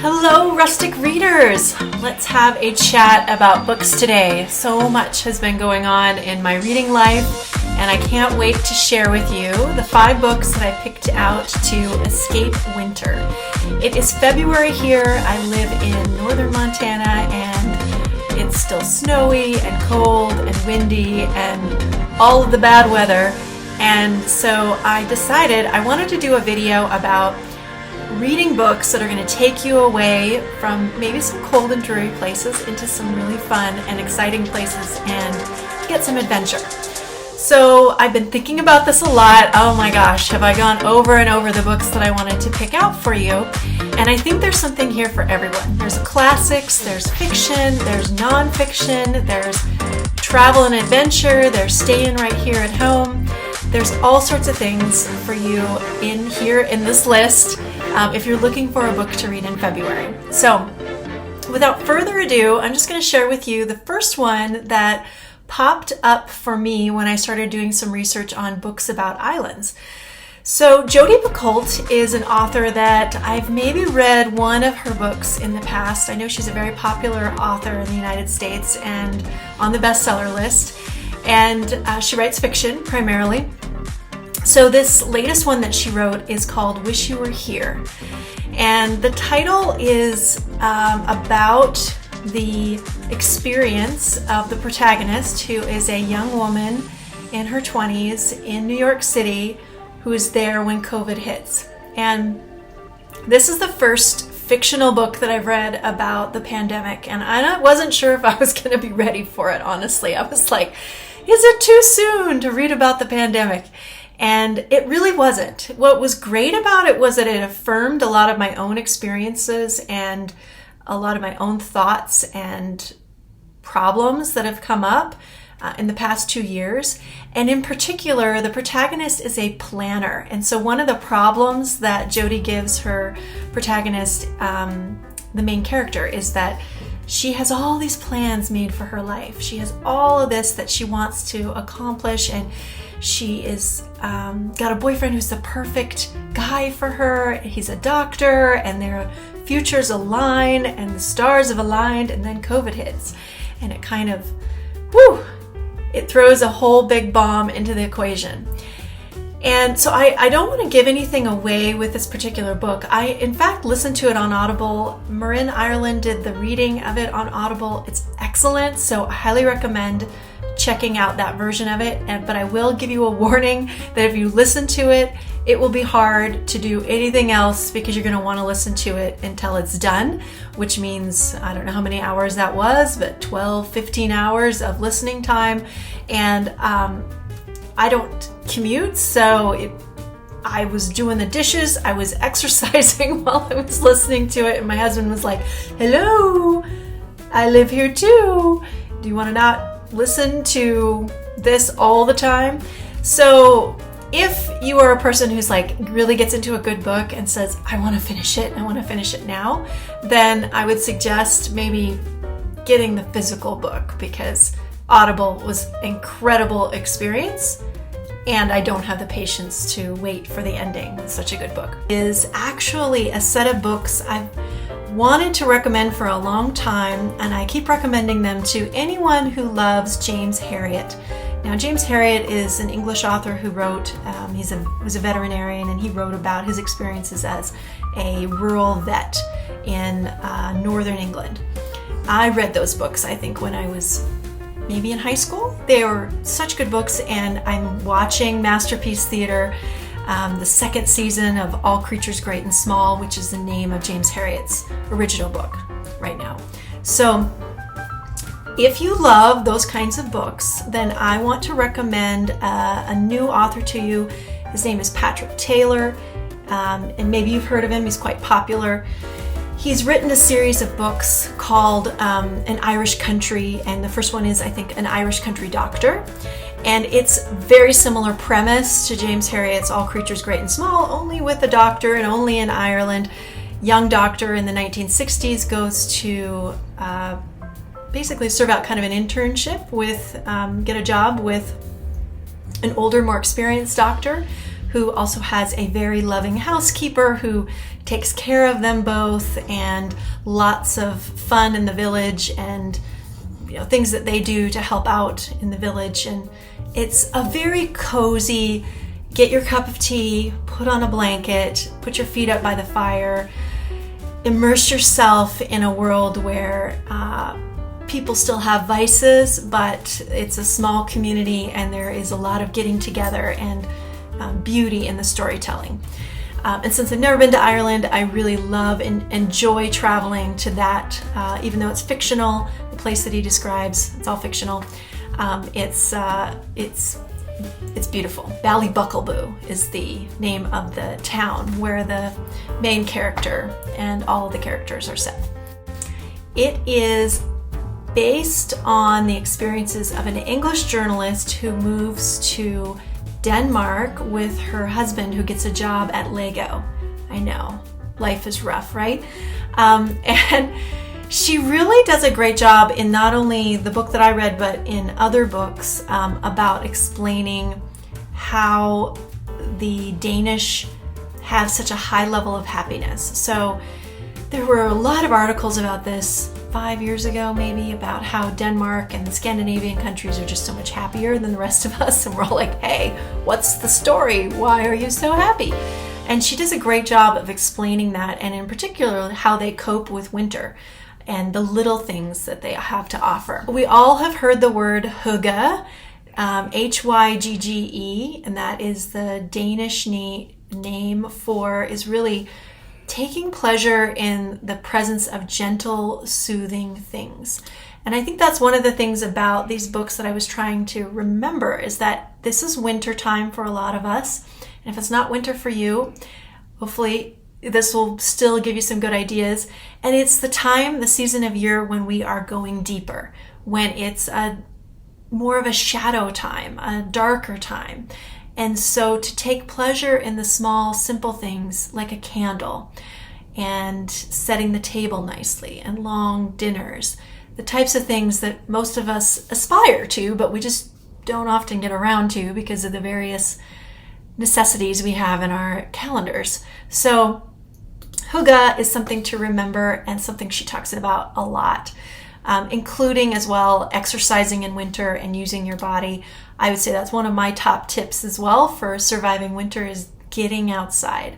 Hello, rustic readers! Let's have a chat about books today. So much has been going on in my reading life, and I can't wait to share with you the 5 books that I picked out to escape winter. It is February here. I live in northern Montana, and it's still snowy and cold and windy and all of the bad weather. And so I decided I wanted to do a video about reading books that are going to take you away from maybe some cold and dreary places into some really fun and exciting places and get some adventure. So I've been thinking about this a lot. Oh my gosh, have I gone over and over the books that I wanted to pick out for you. And I think there's something here for everyone. There's classics, there's fiction, there's nonfiction, there's travel and adventure, there's staying right here at home. There's all sorts of things for you in here in this list if you're looking for a book to read in February. So without further ado, I'm just going to share with you the first one that popped up for me when I started doing some research on books about islands. So Jodi Picoult is an author that I've maybe read one of her books in the past. I know she's a very popular author in the United States and on the bestseller list. And she writes fiction primarily. So this latest one that she wrote is called Wish You Were Here. And the title is about the experience of the protagonist, who is a young woman in her 20s in New York City who is there when COVID hits. And this is the first fictional book that I've read about the pandemic. And I wasn't sure if I was going to be ready for it, honestly. I was like, is it too soon to read about the pandemic? And it really wasn't. What was great about it was that it affirmed a lot of my own experiences and a lot of my own thoughts and problems that have come up in the past 2 years. And in particular, the protagonist is a planner. And so one of the problems that Jodi gives her protagonist, the main character, is that she has all these plans made for her life. She has all of this that she wants to accomplish, and she is got a boyfriend who's the perfect guy for her. He's a doctor, and their futures align, and the stars have aligned, and then COVID hits, and it kind of, it throws a whole big bomb into the equation. And so I don't want to give anything away with this particular book. I, in fact, listened to it on Audible. Marin Ireland did the reading of it on Audible. It's excellent, so I highly recommend checking out that version of it. But I will give you a warning that if you listen to it, it will be hard to do anything else because you're going to want to listen to it until it's done, which means, I don't know how many hours that was, but 12, 15 hours of listening time. And I don't commute, so I was doing the dishes, I was exercising while I was listening to it, and my husband was like, hello, I live here too. Do you want to not listen to this all the time? So if you are a person who's like really gets into a good book and says, I want to finish it now, then I would suggest maybe getting the physical book, because Audible was an incredible experience, and I don't have the patience to wait for the ending. It's such a good book. It is actually a set of books I've wanted to recommend for a long time, and I keep recommending them to anyone who loves James Herriot. Now, James Herriot is an English author who wrote, was a veterinarian, and he wrote about his experiences as a rural vet in northern England. I read those books, I think, when I was maybe in high school. They were such good books, and I'm watching Masterpiece Theater, the second season of All Creatures Great and Small, which is the name of James Herriot's original book right now. So if you love those kinds of books, then I want to recommend a new author to you. His name is Patrick Taylor, and maybe you've heard of him. He's quite popular. He's written a series of books called An Irish Country, and the first one is, I think, An Irish Country Doctor. And it's very similar premise to James Herriot's All Creatures Great and Small, only with a doctor and only in Ireland. Young doctor in the 1960s goes to basically serve out kind of an internship with, get a job with an older, more experienced doctor who also has a very loving housekeeper who takes care of them both, and lots of fun in the village and things that they do to help out in the village. And it's a very cozy, get your cup of tea, put on a blanket, put your feet up by the fire, immerse yourself in a world where people still have vices, but it's a small community and there is a lot of getting together and beauty in the storytelling. And since I've never been to Ireland, I really love and enjoy traveling to that, even though it's fictional. The place that he describes, it's all fictional. It's beautiful. Ballybuckleboo is the name of the town where the main character and all of the characters are set. It is based on the experiences of an English journalist who moves to Denmark with her husband, who gets a job at Lego. I know, life is rough, right? And she really does a great job in not only the book that I read, but in other books about explaining how the Danish have such a high level of happiness. So there were a lot of articles about this 5 years ago, maybe, about how Denmark and the Scandinavian countries are just so much happier than the rest of us. And we're all like, hey, what's the story? Why are you so happy? And she does a great job of explaining that, and in particular, how they cope with winter and the little things that they have to offer. We all have heard the word hygge, Hygge, and that is the Danish name for, is really taking pleasure in the presence of gentle, soothing things. And I think that's one of the things about these books that I was trying to remember, is that this is winter time for a lot of us. And if it's not winter for you, hopefully this will still give you some good ideas. And it's the season of year when we are going deeper, when it's more of a shadow time, a darker time. And so to take pleasure in the small, simple things like a candle and setting the table nicely and long dinners, the types of things that most of us aspire to, but we just don't often get around to because of the various necessities we have in our calendars. So hygge is something to remember, and something she talks about a lot, including as well exercising in winter and using your body. I would say that's one of my top tips as well for surviving winter, is getting outside.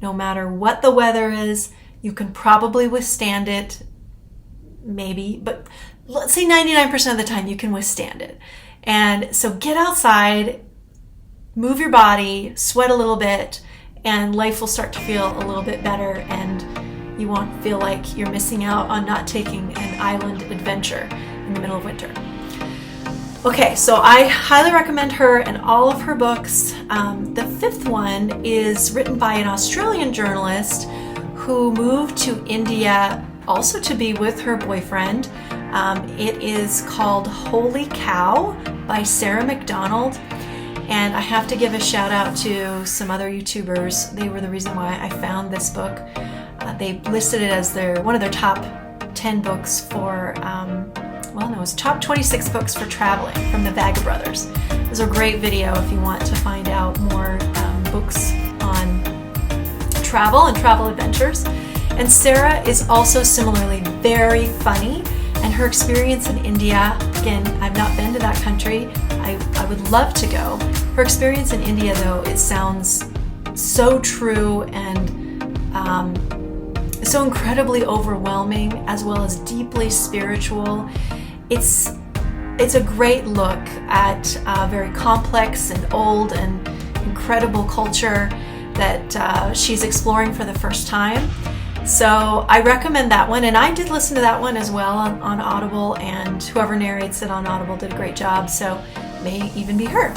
No matter what the weather is, you can probably withstand it, maybe, but let's say 99% of the time you can withstand it. And so get outside, move your body, sweat a little bit, and life will start to feel a little bit better, and you won't feel like you're missing out on not taking an island adventure in the middle of winter. Okay, so I highly recommend her and all of her books. The fifth one is written by an Australian journalist who moved to India also to be with her boyfriend. It is called Holy Cow by Sarah McDonald. And I have to give a shout out to some other YouTubers. They were the reason why I found this book. They listed it as one of their top 10 books for, it's top 26 books for traveling from the Vaga Brothers. It was a great video if you want to find out more books on travel and travel adventures. And Sarah is also similarly very funny, and her experience in India, again, I've not been to that country. I would love to go. Her experience in India, though, it sounds so true and so incredibly overwhelming, as well as deeply spiritual. It's a great look at a very complex and old and incredible culture that she's exploring for the first time. So I recommend that one, and I did listen to that one as well on Audible, and whoever narrates it on Audible did a great job, so it may even be her.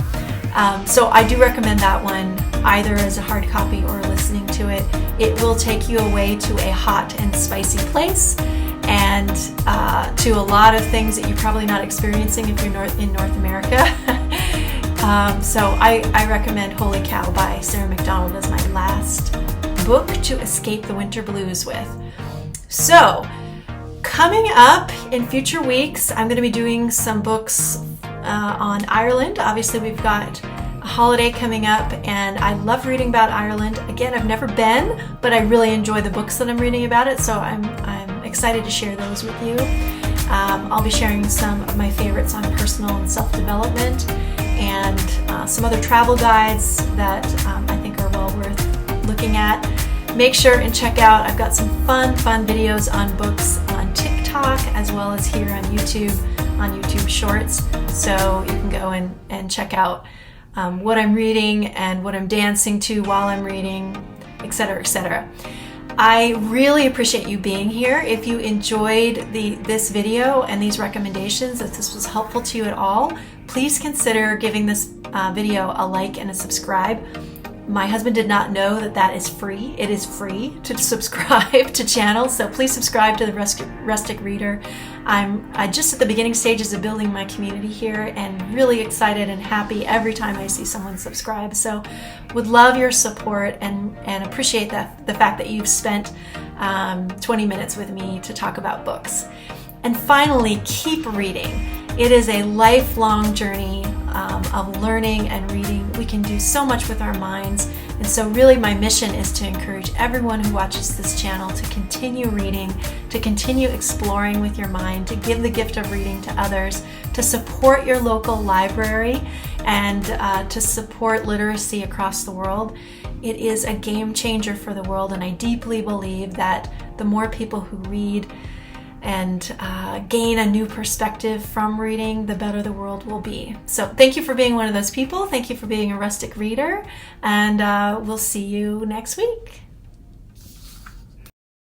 So I do recommend that one, either as a hard copy or listening to it. It will take you away to a hot and spicy place, and to a lot of things that you're probably not experiencing if you're in North America. So I recommend Holy Cow by Sarah McDonald as my last book to escape the winter blues with. So coming up in future weeks, I'm going to be doing some books on Ireland. Obviously we've got holiday coming up, and I love reading about Ireland. Again, I've never been, but I really enjoy the books that I'm reading about it, so I'm excited to share those with you. I'll be sharing some of my favorites on personal and self-development, and some other travel guides that I think are well worth looking at. Make sure and check out, I've got some fun videos on books on TikTok as well as here on YouTube Shorts, so you can go and check out what I'm reading and what I'm dancing to while I'm reading, etc., etc. I really appreciate you being here. If you enjoyed this video and these recommendations, if this was helpful to you at all, please consider giving this video a like and a subscribe. My husband did not know that is free. It is free to subscribe to channels, so please subscribe to the Rustic Reader. I'm just at the beginning stages of building my community here, and really excited and happy every time I see someone subscribe. So would love your support and appreciate the fact that you've spent 20 minutes with me to talk about books. And finally, keep reading. It is a lifelong journey of learning and reading. We can do so much with our minds, and so really my mission is to encourage everyone who watches this channel to continue reading, to continue exploring with your mind, to give the gift of reading to others, to support your local library, and to support literacy across the world. It is a game changer for the world, and I deeply believe that the more people who read and gain a new perspective from reading, the better the world will be. So thank you for being one of those people. Thank you for being a rustic reader, and we'll see you next week.